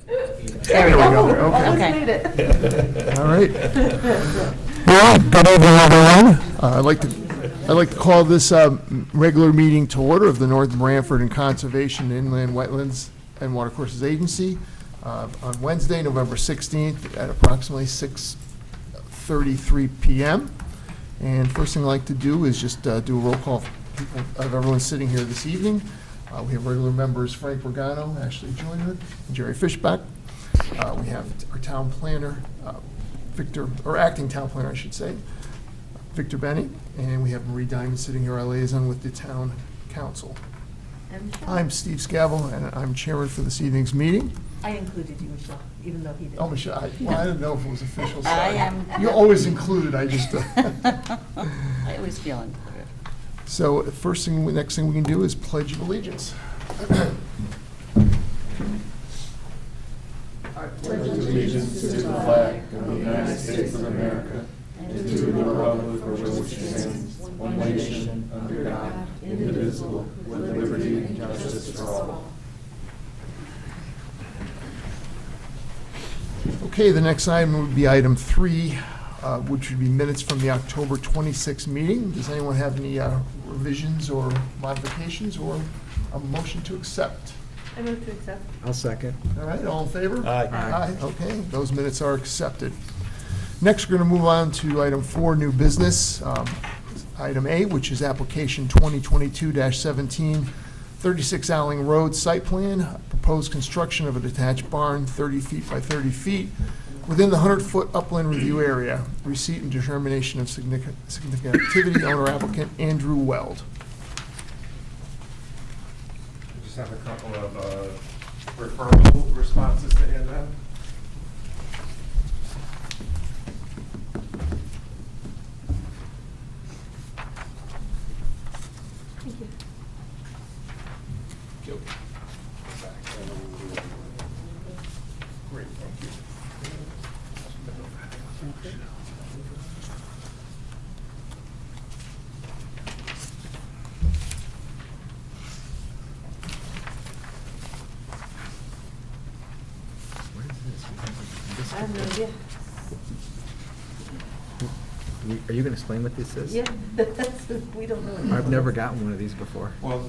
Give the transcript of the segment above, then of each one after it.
There we go. Almost Okay. made it. All right. Well, good evening, everyone. I'd like to call this regular meeting to order of the North Branford and Conservation Inland Wetlands and Watercourses Agency on Wednesday, November 16th at approximately 6:33 p.m. And first thing I'd like to do is just do a roll call of everyone sitting here this evening. We have regular members Frank Regano, Ashley Joyner, and Jerry Fishback. We have our town planner, acting town planner, I should say, Victor Benny, and we have Marie Diamond sitting here, our liaison with the town council. I'm Steve Scavell, and I'm chairman for this evening's meeting. I included you, Michelle, even though he didn't. Oh, Michelle, I didn't know if it was official. I Sorry. am. You're always included, I just. I always feel included. So next thing we can do is pledge of allegiance. I pledge allegiance to the flag of the United States of America and to the republic for which it stands, one nation, under God, indivisible, with liberty and justice for all. Okay, the next item would be item 3, which would be minutes from the October 26th meeting. Does anyone have any revisions or modifications or a motion to accept? I move to accept. I'll second. All right, all in favor? Aye. Aye, okay, those minutes are accepted. Next, we're going to move on to item 4, new business. Item A, which is application 2022-17, 36 Alling Road site plan, proposed construction of a detached barn 30 feet by 30 feet within the 100-foot upland review area. Receipt and determination of significant activity, owner applicant Andrew Weld. We just have a couple of referral responses to hand out. Thank you. Great, thank you. I have no idea. Are you going to explain what this is? Yeah, that's, we don't know. I've never gotten one of these before. Well,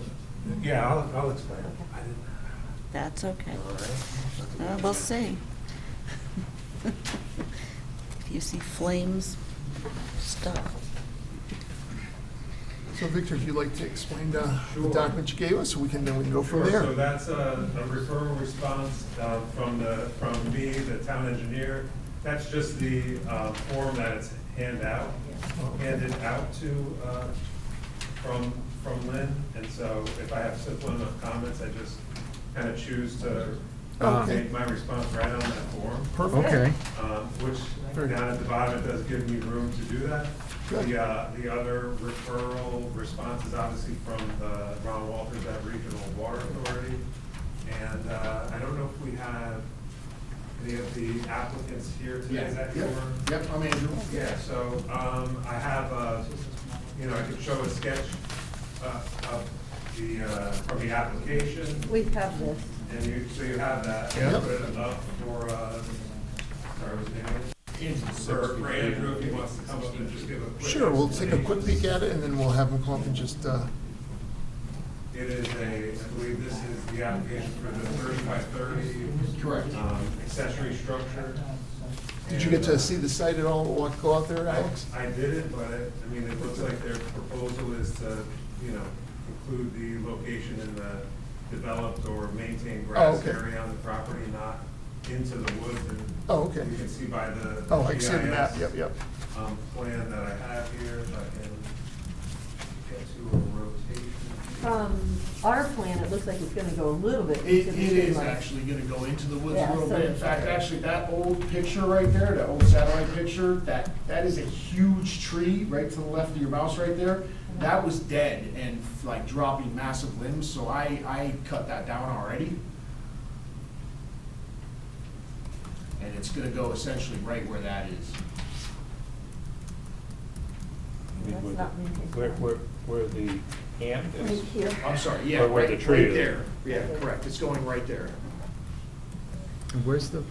yeah, I'll explain. I didn't. That's okay. All right. We'll see. If you see flames, stop. So Victor, if you'd like to explain the Sure. document you gave us, we can go from Sure, there. so that's a referral response from me, the town engineer. That's just the form that it's handed out to from Lynn. And so if I have simple enough comments, I just kind of choose to make my response right on that form. Perfect. Okay. Which down at the bottom, it does give me room to do that. Good. The other referral response is obviously from Ron Walters at Regional Water Authority. And I don't know if we have any of the applicants here today. Is that your? Yep, I'm Andrew. Yeah, so I have, I could show a sketch of from the application. We have this. And so you have that. Yep. I'll put it up for, sorry, what's his name? For Andrew, if he wants to come up and just give a quick. Sure, we'll take a quick peek at it, and then we'll have them come up and just, It is I believe this is the application for the 30 by 30. Correct. Accessory structure. Did you get to see the site at all, go out there, Alex? I didn't, but it looks like their proposal is to, include the location in the developed or maintained grass okay. area on the property, not into the woods. And Oh, okay. you can see by the Oh, I can see the map, GIS, yep. plan that I have here, if I can get to a rotation. Our plan, it looks like it's gonna go a little bit. It into the is tree line. actually gonna go into the woods Yeah, a little so- bit. In fact, actually, that old picture right there, that old satellite picture, that is a huge tree right to the left of your mouse right there. That was dead and like dropping massive limbs, so I cut that down already. And it's gonna go essentially right where that is. That's not maintained. Where the hand Right here. I'm sorry, yeah, Or where right the tree right is. there. Yeah, correct, it's going right there. And where's the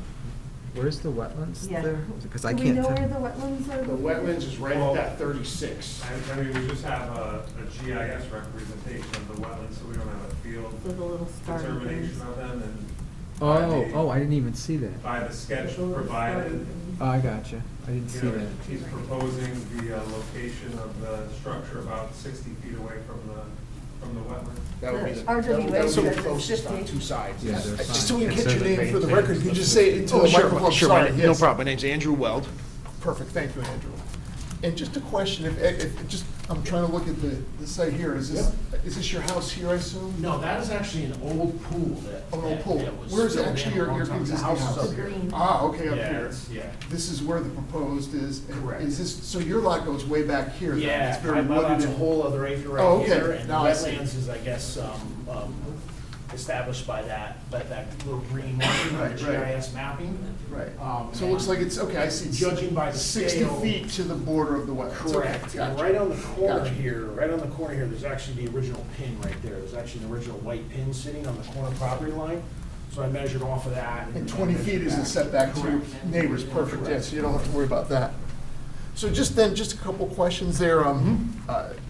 wetlands Yeah. there? Because I Do we can't know tell. where the wetlands are? The wetlands is right Well, at that 36. I mean, we just have a GIS representation of the wetlands, so we don't have a field So the little star. determination of them, and by Oh, the- oh, I didn't even see that. by the sketch The little star. provided, Oh, I gotcha. I didn't you see know, that. he's proposing the location of the structure about 60 feet away from the wetland. That would be the, RWA that would be says the it's closest on 50. 2 sides. Yeah, they're Just fine. so we can It get says your it name for the maintains record, can you the just say it into Oh, the sure, microphone? sure, Sorry, no yes. problem. My name's Andrew Weld. Perfect, thank you, Andrew. And just a question, if just, I'm trying to look at the site here, is this your house here, I assume? No, that is actually an old pool that. Oh, no, that- pool. that was Where's filled in actually a your long time. The existing house is house? up here. Green. Ah, okay, up Yeah, here. it's- yeah. This is where the proposed is. and Correct. Is this, so your lot goes way back here then? Yeah, It's very my wooded lot's a and- whole other acre Oh, right okay. here, and the Now I see. wetlands is, I guess, established by that little green marking on the Right, right. GIS mapping. Right. Um, So it looks like it's, okay, I see. Judging by the 60 scale- feet to the border of the wetlands. Okay, Correct, and gotcha. right on the corner Gotcha. here, there's actually the original pin right there. There's actually an original white pin sitting on the corner property line, so I measured off of that. And 20 feet is a setback to your Correct. neighbors, perfect, yeah, so you don't have to worry about that. So just then, just a couple questions there.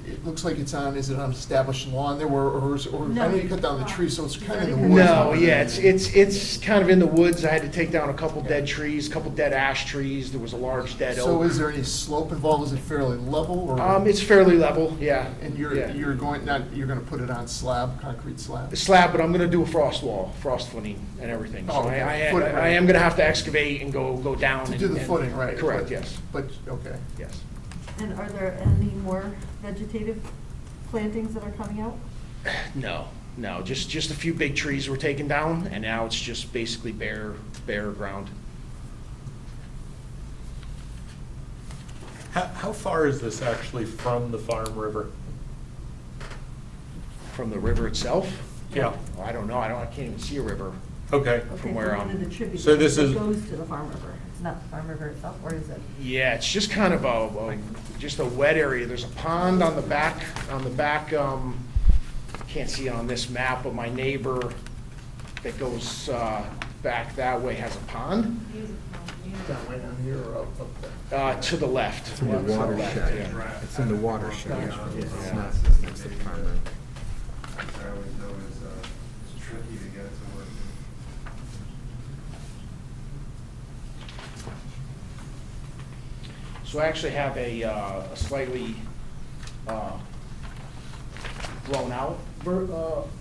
It looks like it's on, is it on established lawn there, or I know you cut down the tree, so it's kind of in the woods. No, yeah, it's kind of in the woods. I had to take down a couple dead trees, a couple dead ash trees. There was a large dead So oak. is there any slope involved? Is it fairly level, or? It's fairly level, yeah. And Yeah. you're going, you're gonna put it on slab, concrete slab? Slab, but I'm gonna do a frost wall, frost footing and everything. So Oh, okay. Footing, right. I am gonna have to excavate and go down. To and- do the and- footing, right? Correct, but- yes, But, okay. yes. And are there any more vegetative plantings that are coming out? No, just a few big trees were taken down, and now it's just basically bare ground. How far is this actually from the Farm River? From the river itself? Yeah. Oh, I don't know, I can't even see a river. Okay. Okay, where one I'm- of the tributaries So this that is- goes to the Farm River. It's not the Farm River itself, or is it? Yeah, it's just kind of just a wet area. There's a pond on the back, can't see it on this map, but my neighbor that goes back that way has a pond, Down right down here or up there? to the left. It's in the To the left, watershed. yeah. It's in the watershed. Yeah. It's not next to the farm. Which I always know is tricky to get it to work. So I actually have a slightly blown out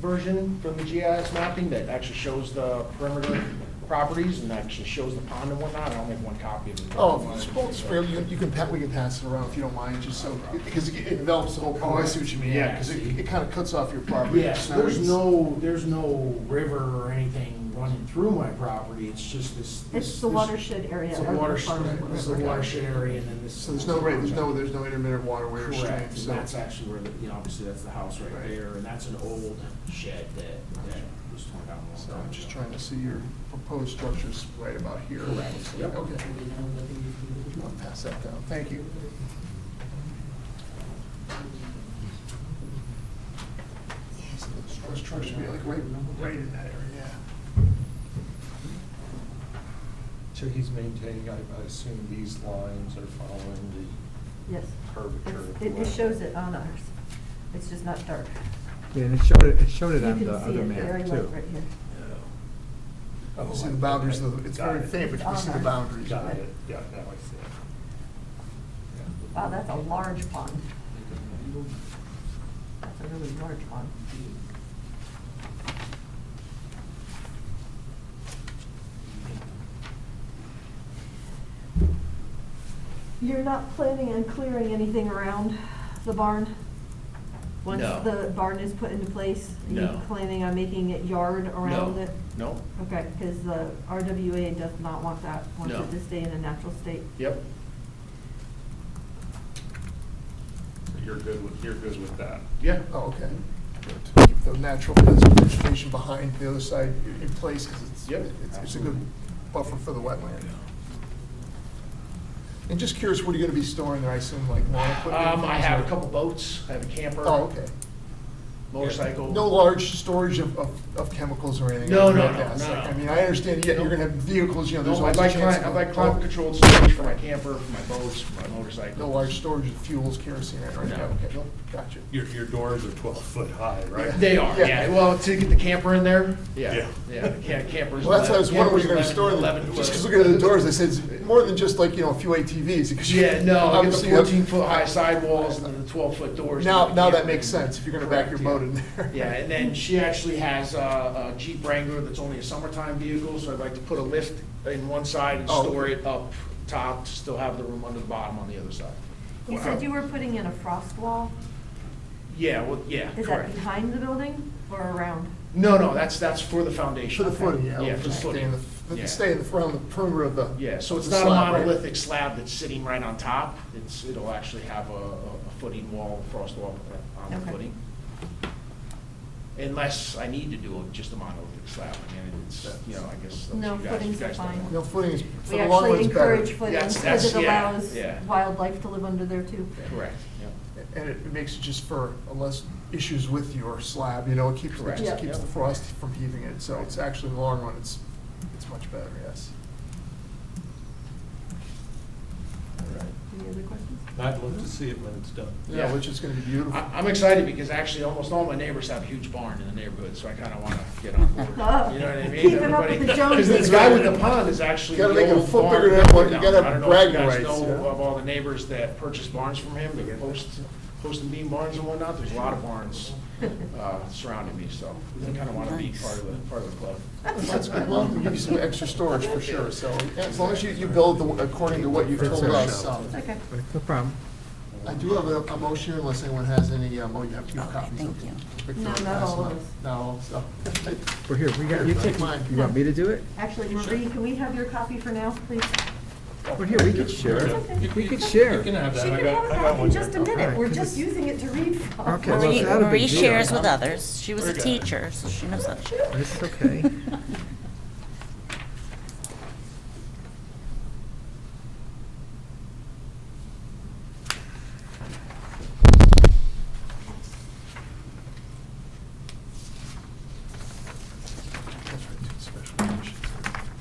version from the GIS mapping that actually shows the perimeter properties and actually shows the pond and whatnot. I only have one copy of it. Oh, if you scroll, spare, we can pass it around if you don't mind, just so, because it envelops the whole, oh, I see what you mean, yeah, because it kind of cuts off your property. Yes, It's not- there's no river or anything running through my property. It's just this. It's the watershed area. It's a of the watershed, Farm River. this is the watershed area, and then this. So there's no intermittent waterway or stream, Correct, and so. that's actually where, obviously that's the house right Right. there, and that's an old shed that was torn down. a long So time I'm just ago. trying to see your proposed structures right about here. Correct, yep. Okay. I'll pass that down, thank you. So the structure should be like right in that area, yeah. So he's maintaining, I assume these lines are following Yes. the curvature of the It shows it on ours. It's just not dark. Yeah, and it showed it You on can the see other it map very too. light right here. You see the boundaries, it's very Got it. faint, but you can see the boundaries. Got it, yeah, now I see it. Wow, that's a large pond. That's a really large pond. You're not planning on clearing anything around the barn? Once No. the barn is put into place? No. Are you planning on making it yard around No, it? no, Okay, because the RWA does not want that, wants No. it to stay in a natural state. yep, So you're good with that? yeah. Oh, okay. To keep the natural vegetation behind the other side in place, because Yep. it's a good buffer for the wetland. And just curious, what are you gonna be storing there, I assume, like lawn equipment? I have a couple boats, I have a camper. Oh, okay. motorcycle. No large storage of chemicals or anything? No, like no, that? no, no. I mean, I understand, yeah, you're gonna have vehicles, you know, there's No, always a chance. I like climate controlled storage for my camper, for my boats, for my motorcycle. No large storage of fuels, kerosene, right? No. Okay, no, gotcha. Your doors are 12 foot high, right? They are, Yeah. yeah. Well, to get the camper in there, yeah, Yeah. yeah, the campers. Well, that's why I was wondering where you're gonna 11 store them, 11 just because foot. looking at the doors, I said, it's more than just like, you know, a few ATVs, because you. Yeah, no, I get the obviously you have- 14-foot high sidewalls and then the 12-foot doors. Now, to the now that camper. makes sense, if you're gonna back your boat in there. Yeah, and then she actually has a Jeep Wrangler that's only a summertime vehicle, so I'd like to put a lift in one side and Oh, store okay. it up top, to still have the room under the bottom on the other side. You said you were putting in a frost wall. Yeah, well, yeah, Is that correct. behind the building or around? No, that's for the foundation. For the footing, yeah. Yeah, it'll for the just stay in footing. the, Yeah. stay in the, around the perimeter of the. Yeah, so it's the not a slab, right? monolithic slab that's sitting right on top. It'll actually have a footing wall, frost wall on the Okay. footing. Unless I need to do just a monolithic slab. I mean, it's, you know, I guess. No, you guys- footings you are guys don't fine. know. No, footing is, for We the long actually ones, better. encourage footings because That's- it yeah, allows yeah. wildlife to live under there too. Correct, yeah. And it makes it just for less issues with your slab, you know, it keeps, it Correct. just Yeah. keeps the frost from heaving it, so it's actually in the long run, it's much better, yes. Any other questions? I'd love to see it when it's done. Yeah, Yeah. which is gonna be beautiful. I'm excited because actually almost all my neighbors have a huge barn in the neighborhood, so I kind of want to get on board. Oh, You know what I mean? keeping up with Everybody- the Joneses. Because this guy with the pond is actually Gotta the make it a old foot barn bigger than what- you down. gotta have I don't know if bragging you guys rights, know yeah. of all the neighbors that purchase barns from him, they post and beam barns and whatnot. There's a lot of barns surrounding me, so I kind of want to be Nice. part of the club. That's good, well, we'll give you some extra storage for sure, so, yeah, as long as you build according to what you've told us. Okay. No problem. I do have a motion here unless anyone has any, you have Okay, copies. thank you. Victor, No, not pass all them of out. us. Not all, so. Well, here, we got, you take Mine. You want me to do it? Actually, Marie, can we have your copy for now, please? Well, here, we could share. okay. We could share. You can have She that. I can have got that in one just a here. minute. We're Alright, just using it to read from. Okay, well, Marie, it's not a big Marie deal. shares with others. She was a Very good. teacher, so she knows that. It's okay. That's right, two special conditions.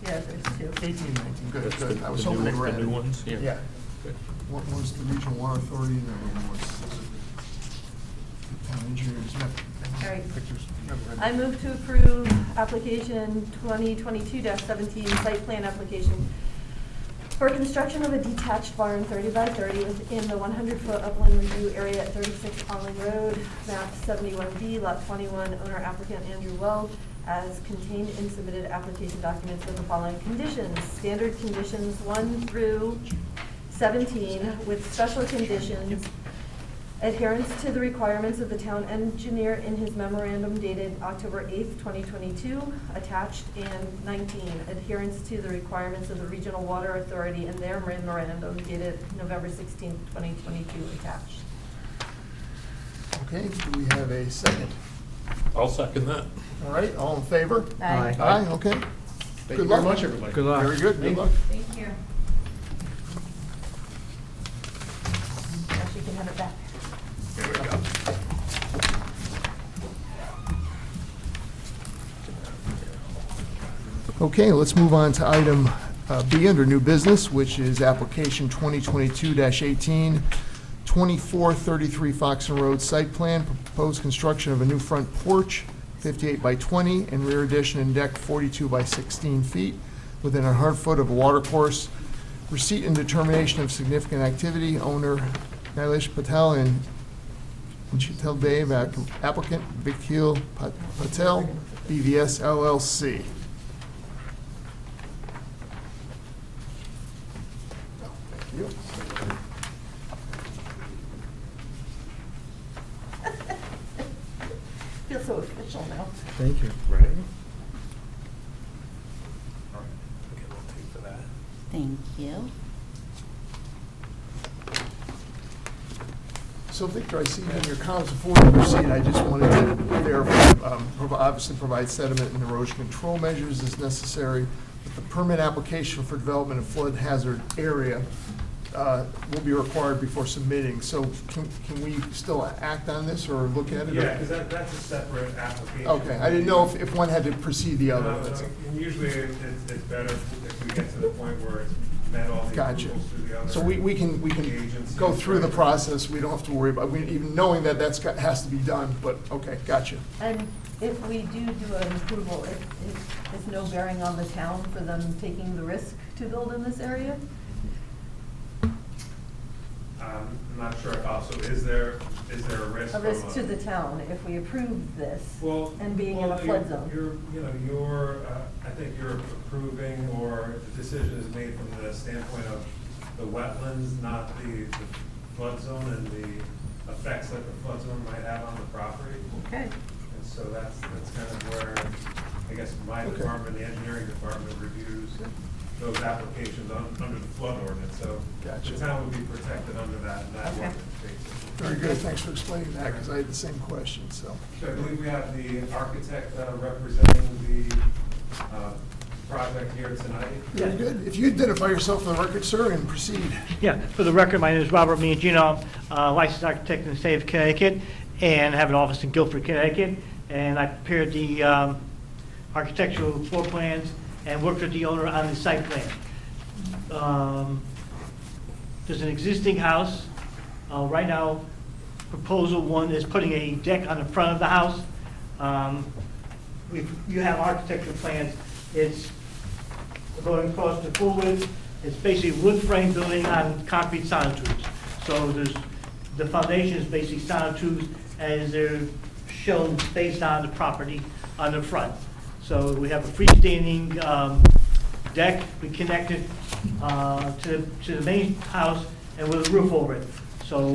Yeah, there's two. 18, 19, good, That's good. the- I was the hoping new- they were the new added. ones? Yeah. Yeah. Good. One was the Regional Water Authority, and the other one was town engineers. All right. Pictures. Never read I them. move to approve application 2022-17 site plan application for construction of a detached barn 30 by 30 within the 100-foot upland review area at 36 Alling Road, map 71D, lot 21, owner applicant Andrew Weld, as contained in submitted application documents with the following conditions. Standard conditions 1 through 17 with special conditions. Adherence to the requirements of the town engineer in his memorandum dated October 8th, 2022, attached, and 19, adherence to the requirements of the Regional Water Authority in their memorandum dated November 16th, 2022, attached. Okay, do we have a second? I'll second that. All right, all in favor? Aye. Aye, okay. Thank Good you luck. very much, everybody. Good luck. Very good, good luck. Thank you. Now she can have it back. Here we go. Okay, let's move on to item B under new business, which is application 2022-18, 2433 Foxen Road site plan, proposed construction of a new front porch, 58 by 20, and rear addition and deck 42 by 16 feet, within a 100 foot of a water course. Receipt and determination of significant activity, owner Nilesh Patel and Chitel Dave, applicant Vikhil Patel, BVS LLC. Thank you. Feels so official now. Thank you. Ready? All right. Okay, we'll take for that. Thank you. So Victor, I see in your comments before you proceed, I just wanted to verify, obviously provide sediment and erosion control measures as necessary. But the permit application for development of flood hazard area will be required before submitting. So can we still act on this or look at it? Yeah, because that's a separate application. Okay, I didn't know if one had to precede the other. No, That's- and usually it's better if we get to the point where it's met all the Gotcha. approvals through the other. So we can agencies. go through the process, we don't have to worry about, even knowing that has to be done, but, okay, gotcha. And if we do an approval, it's no bearing on the town for them taking the risk to build in this area? I'm not sure if also, is there a risk A from risk to the town if we approve this Well, and being in a well, flood zone? I think you're approving, or the decision is made from the standpoint of the wetlands, not the flood zone and the effects that the flood zone might have on the property. Okay. And so that's kind of where, I guess, my Okay. department, the engineering department, reviews those applications under the flood ordinance. So Gotcha. the town would be protected under that Okay. ordinance, basically. Very good, thanks for explaining that, because I had the same question, so. So I believe we have the architect representing the project here tonight. Very good. If you identify yourself for the record, sir, and proceed. Yeah, for the record, my name is Robert Miagino, licensed architect in the state of Connecticut, and have an office in Guilford, Connecticut. And I prepared the architectural floor plans and worked with the owner on the site plan. There's an existing house. Right now, proposal one is putting a deck on the front of the house. You have architectural plans. It's going across the full width. It's basically wood frame building on concrete sonotubes. So the foundation is basically sonotubes as they're shown based on the property on the front. So we have a freestanding deck. We connect it to the main house and with a roof over it. So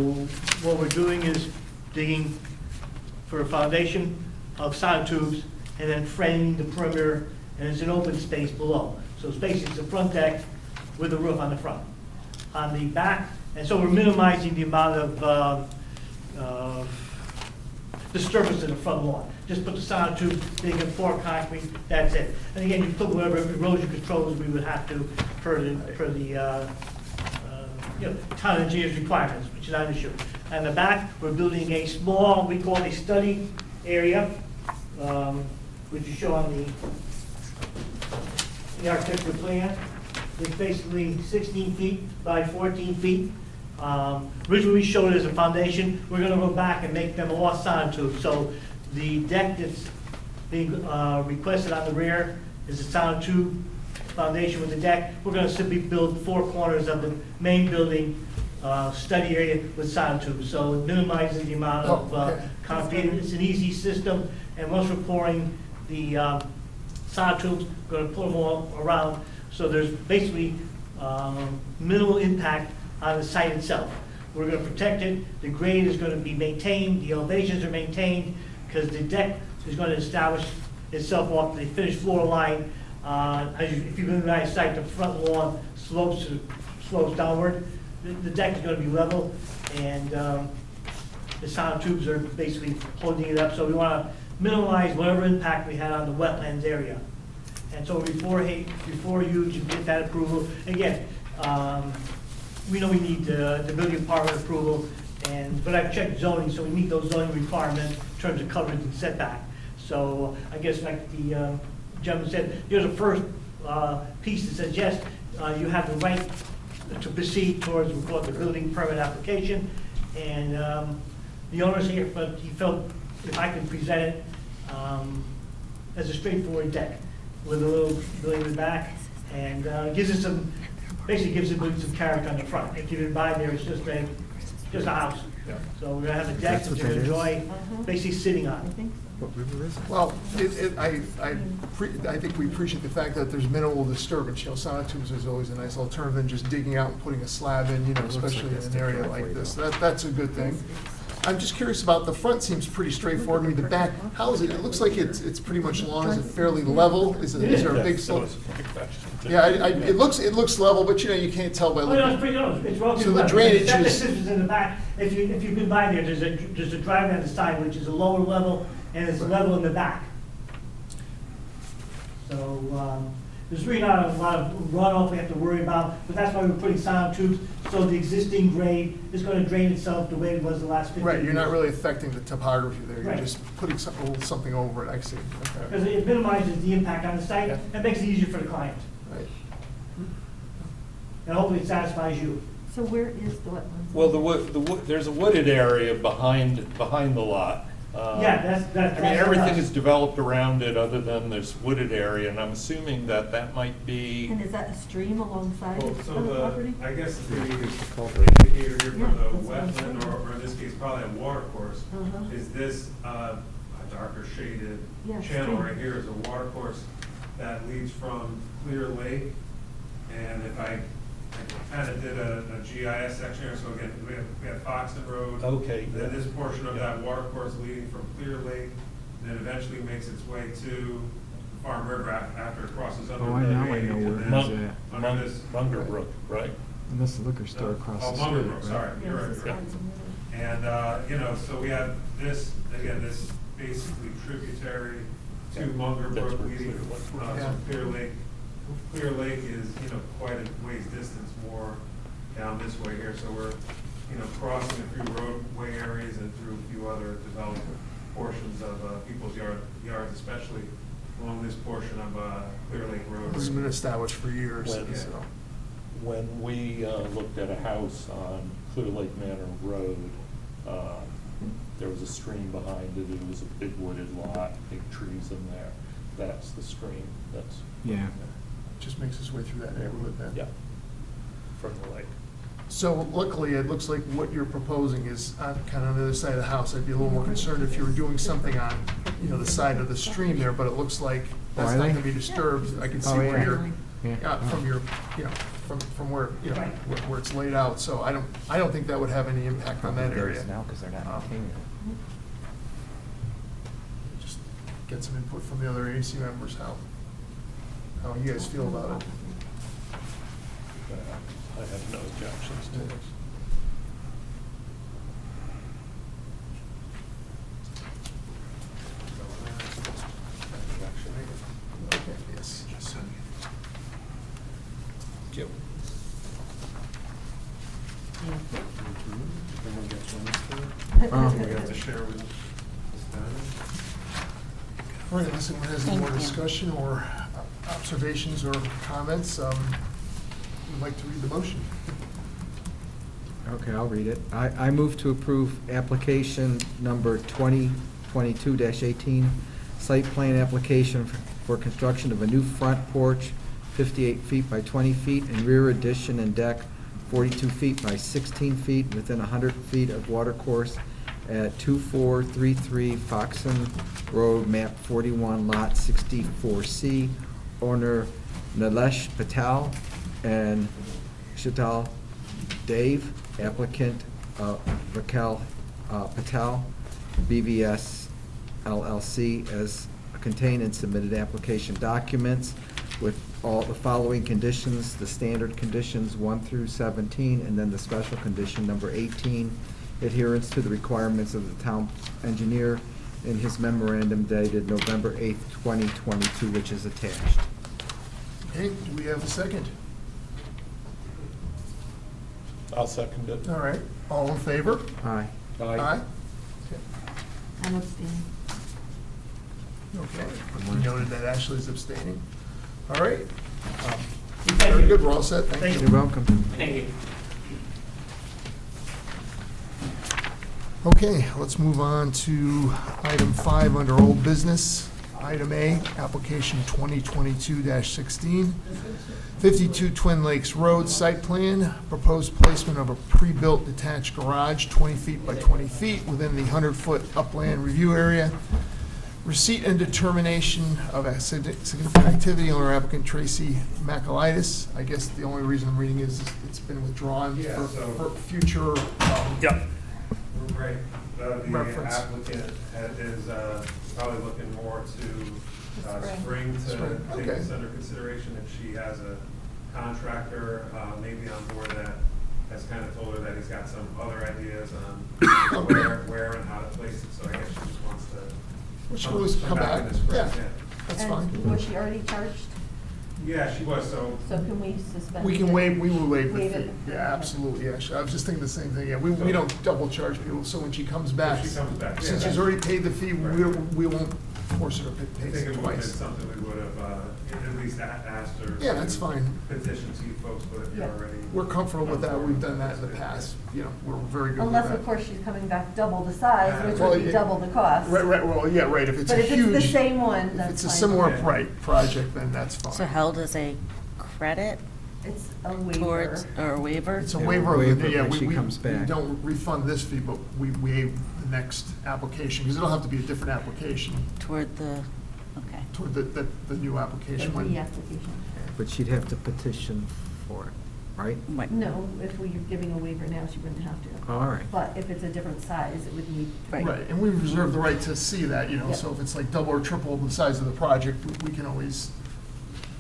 what we're doing is digging for a foundation of sonotubes and then framing the perimeter, and there's an open space below. So it's basically the front deck with a roof on the front. On the back, and so we're minimizing the amount of disturbance in the front lawn. Just put the sonotube, they can pour concrete, that's it. And again, you put whatever erosion controls we would have to per the town engineer's requirements, which is not an issue. On the back, we're building a small, we call it a study area, which you show on the architectural plan. It's basically 16 feet by 14 feet. Originally, we showed it as a foundation. We're gonna go back and make them all sonotubes. So the deck that's being requested on the rear is a sonotube foundation with the deck. We're gonna simply build 4 corners of the main building, study area with sonotubes. So it minimizes the amount of okay. concrete. It's an easy system, and once we're pouring the sonotubes, we're gonna pour them all around. So there's basically minimal impact on the site itself. We're gonna protect it, the grade is gonna be maintained, the elevations are maintained, because the deck is gonna establish itself off the finished floor line. If you've been by the site, the front lawn slopes downward. The deck is gonna be level, and the sonotubes are basically holding it up. So we wanna minimize whatever impact we had on the wetlands area. And so before you get that approval, again, we know we need the building department approval, but I've checked zoning, so we meet those zoning requirements in terms of coverage and setback. So I guess like the gentleman said, here's a first piece that says, yes, you have the right to proceed towards what the building permit application. And the owner's here, but he felt if I could present it as a straightforward deck with a little building in the back, and gives it some, basically gives it some character on the front. If you've been by there, it's just a house. Yeah. So we're gonna have a deck That's that what you can that is? enjoy, basically sitting on. What river is it? Well, I think we appreciate the fact that there's minimal disturbance. Sonotubes is always a nice alternative than just digging out and putting a slab in, looks like especially in that's an the area driveway, like this. though. That's a good thing. I'm just curious about the front, seems pretty straightforward. I mean, the back, how is it? It looks like it's pretty much lawn. Is it fairly level? Is there a big slope? Yeah, it looks level, but you can't tell by Oh, no, it's looking. pretty, no, it's relatively. So the level. drainage Septic is- system's in the back. If you've been by there, there's a driveway on the side, which is a lower level, and it's level in the back. So, There's really not a lot of runoff we have to worry about, but that's why we're putting sound tubes, so the existing grade is gonna drain itself the way it was the last 15 years. Right, you're not really affecting the topography there, you're Right. just putting something, a little something over it, I see. Because Okay. it minimizes the impact on the site, Yeah. and makes it easier for the client, Right. and hopefully it satisfies you. So where is the wetlands? Well, there's a wooded area behind the lot. Yeah, that's. I mean, everything is developed around it other than this wooded area, and I'm assuming that might be. And is that a stream alongside Well, of so the property? I guess the culvert. indicator here Yeah, for the that's what I'm saying. wetland, or in this case, probably a water course, Uh-huh. is this a darker shaded Yeah, channel stream. right here is a water course that leads from Clear Lake. And if I kind of did a GIS section here, so again, we have Foxton Road. Okay. Then this portion of that water course leading from Clear Lake, then eventually makes its way to Farm River after it crosses under Oh, the now I lake, know and where then it is at. under this. Munger Brook, right? And this liquor store across the street, Munger Brook, right? sorry, you're right, Yes, you're right. And, you know, so we have this, again, this basically tributary to Munger That's Brook where leading Clear Lake from Yeah. Clear Lake. Clear Lake is, you know, quite a ways distance more down this way here, so we're, you know, crossing it through roadway areas and through a few other developed portions of people's yards, especially along this portion of Clear Lake Road. This has been established for years, When- so. When we looked at a house on Clear Lake Manor Road, there was a stream behind it. It was a big wooded lot, big trees in there. That's the stream that's. Yeah. Just makes its way through that neighborhood then. Yeah, from the lake. So luckily, it looks like what you're proposing is kind of on the other side of the house. I'd be a little more concerned if you were doing something on, you know, the side of the stream there, but it looks like that's Oh, not really? gonna be disturbed. I can see Oh, where yeah. you're, Yeah. from your, you know, from where, you know, Right. where it's laid out. So I don't think that would have any impact on that Probably area. does now, because they're not Um, maintaining it. Just get some input from the other AC members, how you guys feel about it. I have no objections to it. Okay, yes. Yep. Oh, We have to share with this. All right, unless anyone has any more Thank you. discussion or observations or comments, I'd like to read the motion. Okay, I'll read it. I move to approve application number 2022-18, site plan application for construction of a new front porch, 58 feet by 20 feet, and rear addition and deck, 42 feet by 16 feet, within 100 feet of watercourse at 2433 Foxen Road, map 41, lot 64C. Owner Nilesh Patel and Shital Dave. Applicant Raquel Patel, BVS LLC, as contained in submitted application documents with all the following conditions, the standard conditions 1 through 17, and then the special condition number 18, adherence to the requirements of the town engineer in his memorandum dated November 8th, 2022, which is attached. Okay, do we have a second? I'll second it. All right, all in favor? Aye. Aye. I'm abstaining. Okay, we noted that Ashley is abstaining. All right. Thank Very you. good, we're all set, thank Thank you. You're welcome. Thank you. Okay, let's move on to item 5 under old business. Item A, application 2022-16, 52 Twin Lakes Road, site plan, proposed placement of a pre-built detached garage, 20 feet by 20 feet, within the 100-foot upland review area. Receipt and determination of a significant activity, owner applicant Tracy Makalitis. I guess the only reason I'm reading is it's been withdrawn Yeah, for future. Yep. Right, the Reference. applicant is probably looking more to spring to Spring, take okay. this under consideration. If she has a contractor maybe on board that has kind of told her that he's got some other ideas on where and how to place it, so I guess she just wants to. We should always come back, in the spring, yeah, that's fine. And was she already charged? Yeah, she was, so. So can we suspend? We can waive, we will waive the Waive fee. it? Yeah, absolutely, yeah. I was just thinking the same thing, yeah. We don't double charge people, so when she comes back. If she comes back, yeah. Since she's already paid the fee, we won't force her to I pay think it it would have been twice. something we would have, at least asked her. Yeah, that's to fine. Petition to you folks, but if you're Yeah. already. We're comfortable with that, we've done that in the past, you know, we're very good with Unless, that. of course, she's coming back double the size, which Well, would be it- double the cost. Right, well, yeah, right, if it's But a if it's the huge, same one, if that's it's a fine. similar, Yeah. right, project, then that's fine. So held as a credit It's a waiver. towards, or a waiver? It's a Yeah, waiver of waiver the, yeah, when we, she we comes we back. don't refund this fee, but we waive the next application, because it'll have to be a different application Toward the, okay. toward the new application. when- The application. But she'd have to petition for it, right? Right. No, if we're giving a waiver now, she wouldn't have to. Oh, all right. But if it's a different size, it would need. Right. Right, and we reserve the right to see that, you know, Yeah. so if it's like double or triple the size of the project, we can always,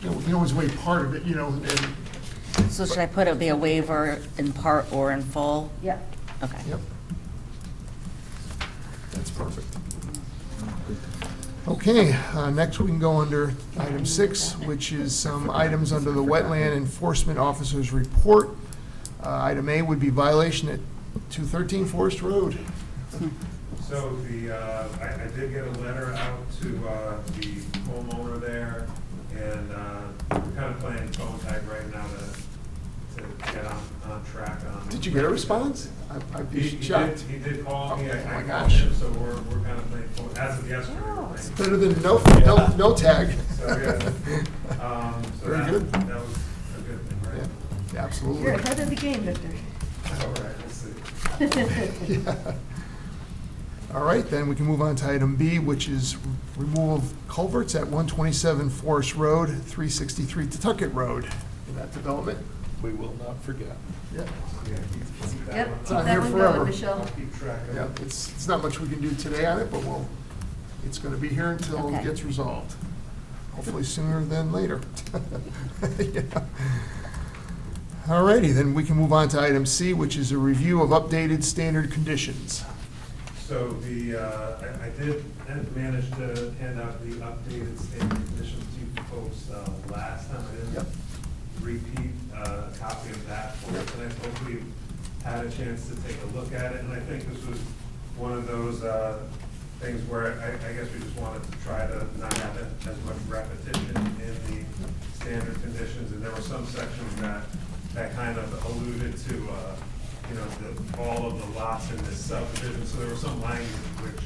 you know, we can always waive part of it, you know, and, So should I put it be a waiver in part or in full? Yeah. Okay. yep. That's perfect. Okay, next we can go under item 6, which is some items under the Wetland Enforcement Officer's Report. Item A would be violation at 213 Forest Road. So I did get a letter out to the homeowner there, and we're kind of playing phone tag right now to get on track on. Did you get a response? I'd be shocked. He did call me, Oh, my I called gosh. him, so we're kind of playing phone, as of yesterday, we're It's playing. better than no tag. So, yeah. So Very that good. was a good thing, right? Yeah, absolutely. You're ahead of the game, Victor. All right, we'll see. Yeah. All right, then we can move on to item B, which is removal of culverts at 127 Forest Road, 363 Tucket Road in that development. We will not forget. Yeah, Yeah, keep that Yep, one. keep on that here one forever. going, Michelle. I'll keep track of yeah, it. it's not much we can do today on it, but it's gonna be here until it Okay. gets resolved. Hopefully sooner than later. Yeah. All righty, then we can move on to item C, which is a review of updated standard conditions. So I did manage to hand out the updated standard conditions to you folks last time. I Yep. didn't repeat a copy of that for Yep. us, and I hope you had a chance to take a look at it. And I think this was one of those things where I guess we just wanted to try to not have as much repetition in the standard conditions. And there were some sections that kind of alluded to, you know, all of the lots in this subdivision. So there was some language which,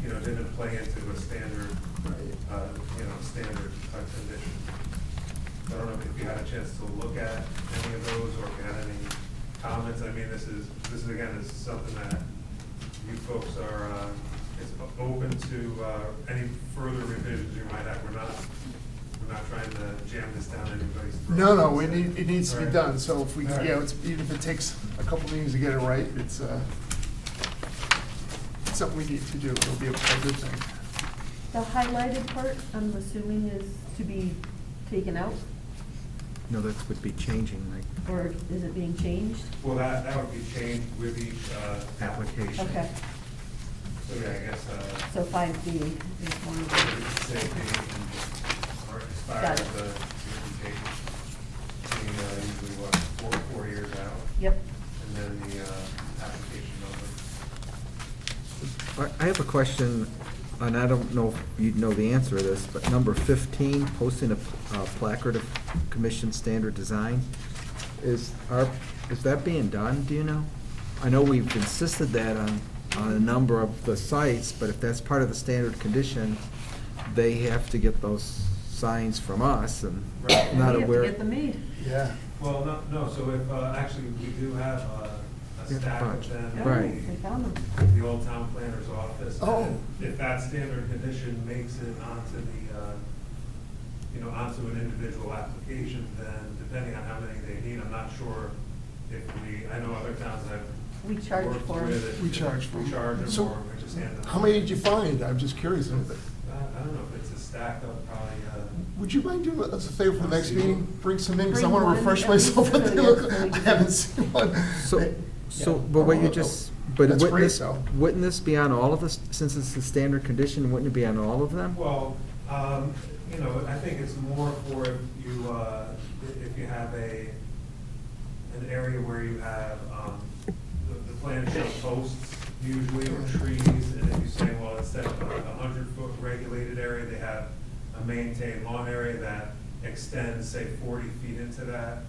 you know, didn't play into a standard, you know, standard condition. I don't know if you had a chance to look at any of those or if you had any comments. I mean, this is again, is something that you folks are, is open to any further revisions you might have. We're not trying to jam this down anybody's throat. No, it needs to be All right. done, so if we, All right. yeah, even if it takes a couple meetings to get it right, it's something we need to do, it'll be a good thing. The highlighted part, I'm assuming, is to be taken out, No, that would be changing, like, or is it being changed? Well, that would be changed with each application. Okay, So, yeah, I guess, so 5B is one of the, say date or expire Got the it. date. Usually what, 4 years out, yep. and then the application number. I have a question, and I don't know if you'd know the answer to this, but number 15, posting a placard of commission standard design, is that being done, do you know? I know we've insisted that on a number of the sites, but if that's part of the standard condition, they have to get those signs from us, and Right. not We aware. have to get them made. Yeah. Well, no, so if, actually, we do have a Yeah, stack bunch. of them. Yeah, Right. We found them. At the old town planner's office. Oh. And if that standard condition makes it onto the, you know, onto an individual application, then depending on how many they need, I'm not sure if I know other towns that We have charge worked for with them. it. We charge for We them. charge them, So, or we just hand them. How many did you find? I'm just curious. I don't know if it's a stack of probably, Would you mind doing us a favor for the next meeting? Bring some in, because I Bring want to one, refresh at least, myself. What they so look yes, so we like. I can- haven't seen one. So, but what you just, but That's wouldn't great, this, though. wouldn't this be on all of this, since it's the standard condition, wouldn't it be on all of them? well, you know, I think it's more for if you have an area where you have, the plan show posts usually, or trees, and if you say, well, instead of a 100-foot regulated area, they have a maintained lawn area that extends, say, 40 feet into that.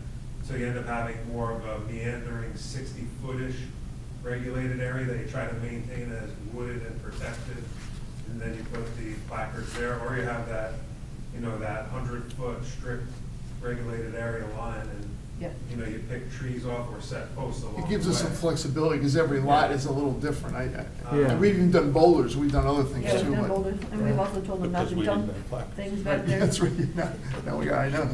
So you end up having more of a meandering 60-footish regulated area that you try to maintain as wooded and protected. And then you put the placards there, or you have that, you know, that 100-foot strict regulated area line, and, Yep. you know, you pick trees off or set posts along the way. It gives us some flexibility, because every lot is a little different. Yeah. We've even done boulders, we've done other things Yeah, too. we've done but- boulders, and we've also told them not Because to we dump didn't have placards. things Right, back there. that's right, no, yeah, I know.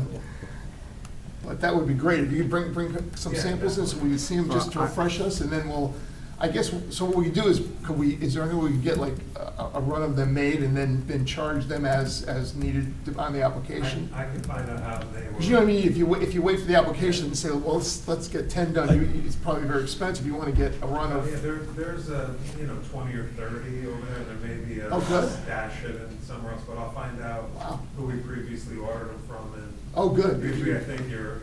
But that would be great, if you could bring some Yeah, samples in, so we can see them, just to Well, refresh us, and then we'll, I guess, so what we could do is, is there any way we could get like a run of them made, and then charge them as needed on the application? I can find out how they work. Because you know what I mean, if you wait for the application and say, well, let's get 10 done, it's probably very expensive, you want to get a run Oh, of. yeah, there's a, you know, 20 or 30 over there, there may be a Oh, good. stash of it somewhere else, but I'll find out Wow. who we previously ordered them from, and Oh, good. usually I think you're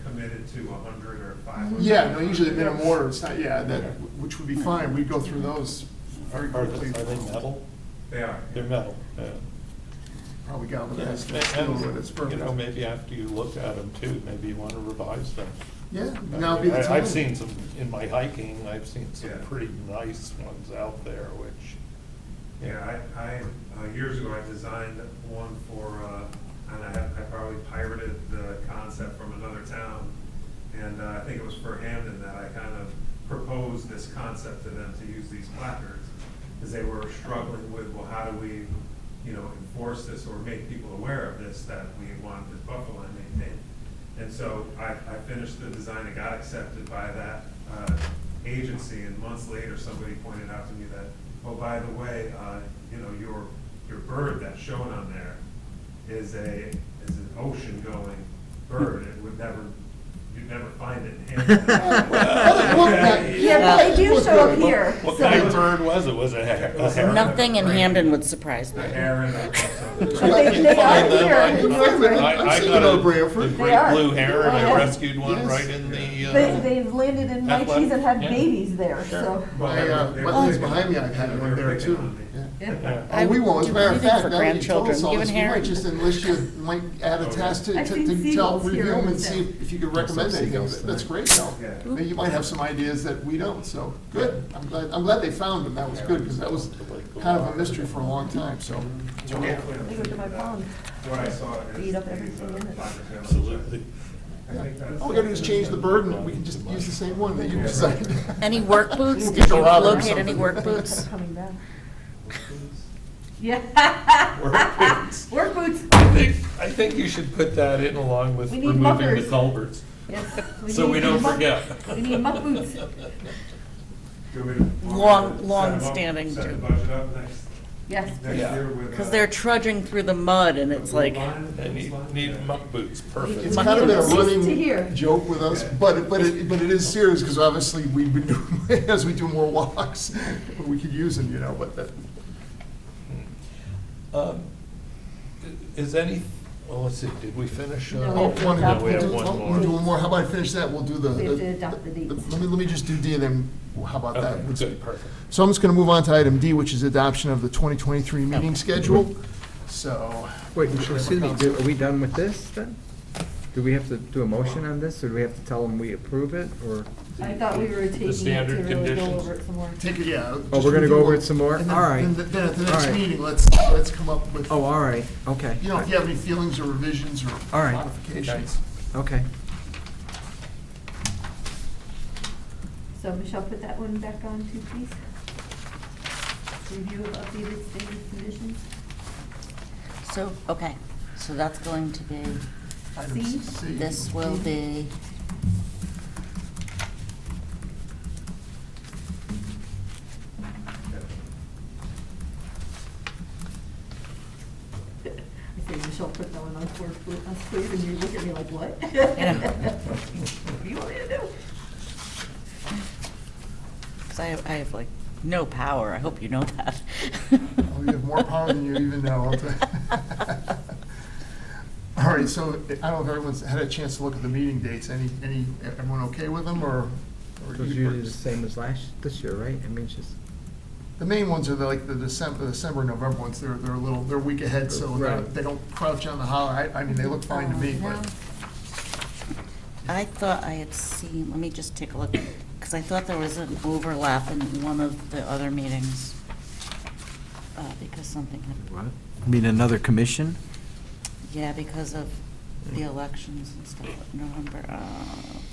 committed to 100 or 500. Yeah, no, usually the minimum order, it's not, yeah, that, which would be fine, we'd go through those very Are quickly. they metal? They are. They're metal, yeah. Probably galvanized And, steel, but it's you perfect. know, maybe after you look at them too, maybe you want to revise them. Yeah, now would be the time. I've seen some, in my hiking, I've seen some Yeah. pretty nice ones out there, which. Yeah, I years ago, I designed one for, and I probably pirated the concept from another town. And I think it was for Hamden that I kind of proposed this concept to them to use these placards. Because they were struggling with, well, how do we, you know, enforce this or make people aware of this, that we want this buffer line maintained. And so I finished the design, it got accepted by that agency, and months later, somebody pointed out to me that, oh, by the way, you know, your bird that's shown on there is an ocean-going bird. It would never, you'd never find it in Hamilton. Yeah, but they do show up here. What so- kind of bird was it? Was it a heron? Nothing in Hamden would surprise me. A heron or something. But they are here in Northbridge. I seen got it on a Branford. the They great are. blue heron, Oh, I yeah. rescued one Yes. right in the. They've landed in my Athletic- trees and had yeah. babies there, so. My, wetlands behind me, I've had one there too. Yeah. Yeah. Oh, we won't, as a matter of anything fact, for now that you told us grandchildren, all even this, we might herring. just enlist you, might add a task to I've seen tell, seagulls review here them and in see town. if you could recommend anything. seagulls That's tonight. great, though. Yeah. Maybe you might have some ideas that we don't, so, good. I'm glad they found them, that was good, because that was kind of a mystery for a long time, so. They go to my pond. What I saw is. Eat up everything in it. Absolutely. I think that's- All we gotta do is change the bird, and we can just use the same one that you designed. Any work boots? We'll Did you get Robin or locate any something. work They're boots? coming back. Yeah. Work boots. Work boots. I think you should put that in along with We need removing the muckers. culverts, Yes. so we need don't muck- forget. We need muck boots. Do you want me to- Long set standing, Set the too. budget up next Yes. Yeah. year with. Because they're trudging through the mud and it's like, And you need muck boots, It's perfect. kind of been a Cease to hear. running joke with us, but it is serious, because obviously we've been doing, as we do more walks, we could use them, you know, but that, Is any, well, let's see, did we finish? No, oh, we have to one, adopt we have the one dates. more. we'll do one more, how about I finish that, we'll do the. We have to adopt the dates. Let me just do D, and then, how about that? Okay, good, perfect. So I'm just gonna move on to item D, which is adoption of the 2023 meeting schedule, so. Wait, excuse me, are we done with this then? Do we have to do a motion on this, or do we have to tell them we approve it, or? I thought we were taking it to standard really go conditions. over it some more. Take it, yeah. Oh, we're gonna go over it some more? And then- All right. and then at the All next right. meeting, let's come up with, Oh, all right, okay. you know, if you have any feelings or revisions or All right. modifications. Okay. So Michelle, put that one back on too, please. Review of updated standard conditions. so, okay, so that's going to be, Item C. C. this will be, I say Michelle, put that one on board, please, and you look at me like, what? Yeah. What do you want me to do? because I have like no power, I hope you know that. Oh, you have more power than you even know. I'll tell you. All right, so I don't know if everyone's had a chance to look at the meeting dates. Everyone okay with them, or? It was usually the same as this year, right? I mean, it's just. The main ones are like the December, November ones. They're a week ahead, so Right. they don't crouch on the holiday. I mean, they look fine to me, No. but. I thought I had seen, let me just take a look, because I thought there was an overlap in one of the other meetings, because something had. What? You mean another commission? Yeah, because of the elections and stuff, November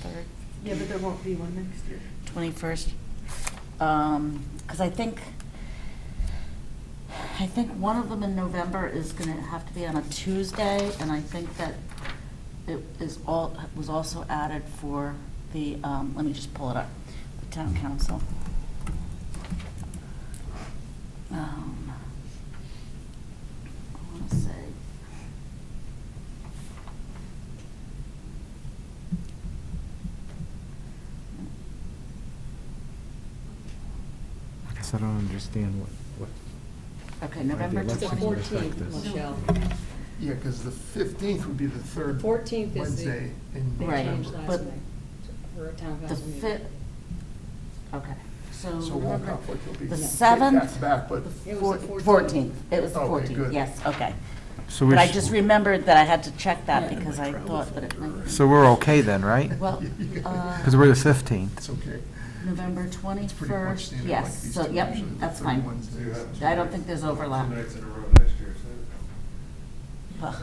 3rd, Yeah, but there won't be one next year. 21st. Because I think one of them in November is going to have to be on a Tuesday, and I think that it was also added for the, let me just pull it up, the town council. I want to say. I guess I don't understand what. Okay, November It's the 20th. 14th, Michelle. Yeah, because the 15th would be the third 14th is the, Wednesday in they Right, changed last but night for a town The council meeting. 5th, okay, so So it won't November, conflict, it'll be the back 7th, to back, but It was the 14th, it was the Okay, 14th, good. yes, okay. So But I just remembered that I had to check that Yeah. because I thought that it might be. So we're okay then, right? Well, Because we're the 15th. it's okay. November It's pretty much 21st, standard like yes, these so, two, yep, usually the that's third fine. Wednesday. So you have two I don't nights- think there's overlap. 2 nights in a row next year, so. Well,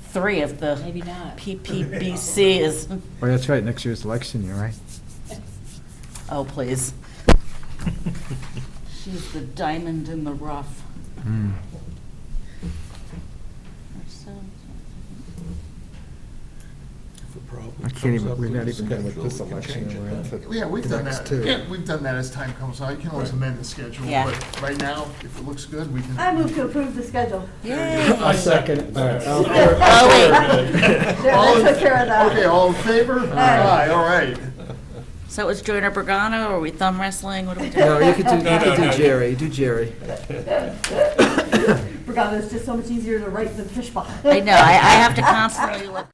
3 of the Maybe not. PPBC is, Oh, that's right, next year's election year, right? oh, please. She's the diamond in the rough. Hmm. I can't even, we're not even done with this election, and we're into Yeah, we've the done next that. two. Yeah, we've done that as time comes on. You can always amend the schedule, Yeah. but right now, if it looks good, we can. I move to approve the schedule. Yay! second. Oh, wait. There, I took care of that. Okay, all in favor? Aye. All right. So it's Joyner Borgano, or are we thumb wrestling, what are we doing? No, you could do Jerry, do Jerry. Forgot, it's just so much easier to write than Fishbach. I know, I have to constantly look.